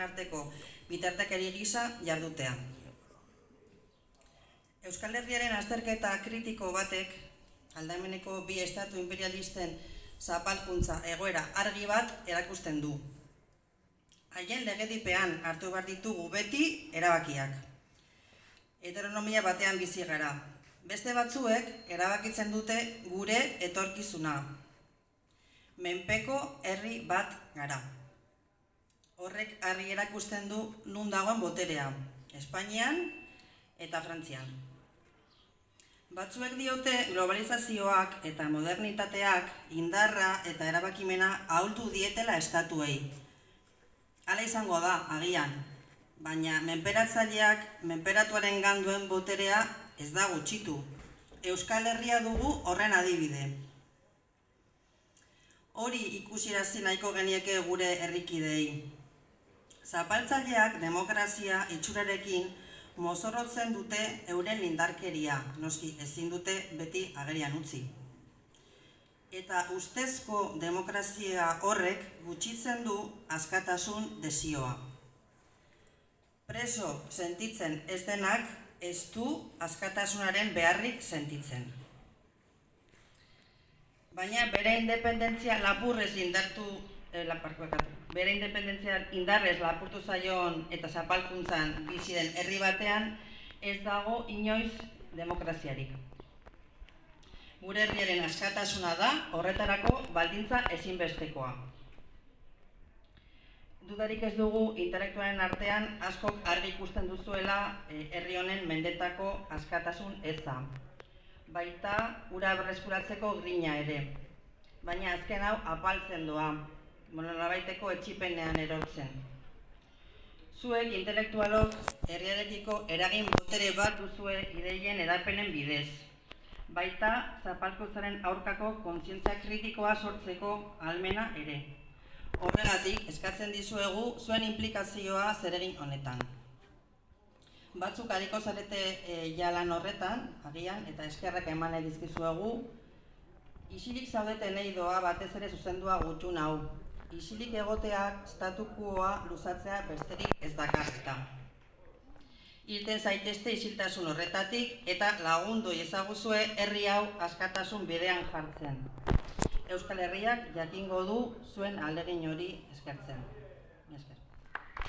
arteko bitartekari gisa jardutea. Euskal Herriaren azterketa kritiko batek aldameneko bi estatu imperialisten zapalkuntza egoera argi bat erakusten du. Haien legedipean hartu behar ditugu beti erabakiak. Heteronomia batean bizi gara. Beste batzuek erabakitzen dute gure etorkizuna. Menpeko herri bat gara. Horrek argi erakusten du nun dagoen boterea, Espainian eta Frantzian. Batzuek diote globalizazioak eta modernitateak indarra eta erabakimena ahultu dietela estatuei. Hala izango da, agian, baina menperatzaileak menperatuaren ganduen boterea ez da gutxitu. Euskal Herria dugu horren adibide. Hori ikusirazi nahiko genieke gure herrikidei. Zapaltzaileak demokrazia itxurarekin mozorrotzen dute euren indarkeria, noski ezin dute beti agerian utzi. Eta ustezko demokrazia horrek gutxitzen du askatasun desioa. Preso sentitzen ez denak ez du askatasunaren beharrik sentitzen. Baina bere independentzia indarrez lapurtu zaion eta zapalkuntzan bizi den herri batean ez dago inoiz demokraziarik. Gure herriaren askatasuna da horretarako baldintza ezinbestekoa. Dudarik ez dugu intelektualen artean askok argi ikusten duzuela herri honen mendetako askatasun eza. Baita ura berreskuratzeko grina ere. Baina azken hau apaltzen doa, nolabaiteko etxipenean erortzen. Zuek intelektualok herriarekiko eragin botere bat duzue ideien hedapenen bidez. Baita zapalkuntzaren aurkako kontzientzia kritikoa sortzeko ahalmena ere. Horregatik eskatzen dizuegu zuen inplikazioa zeregin honetan. Batzuk ariko zarete lan horretan, agian, eta eskerrak eman dizkizuegu. Isilik zaudetenei doa batez ere zuzendua gutxun hau. Isilik egoteak statukoa luzatzea besterik ez dakarreta. Irten zaitezte isiltasun horretatik eta lagundu ezaguzue herri hau askatasun bidean jartzen. Euskal Herriak jakingo du zuen ahalegin hori eskertzen.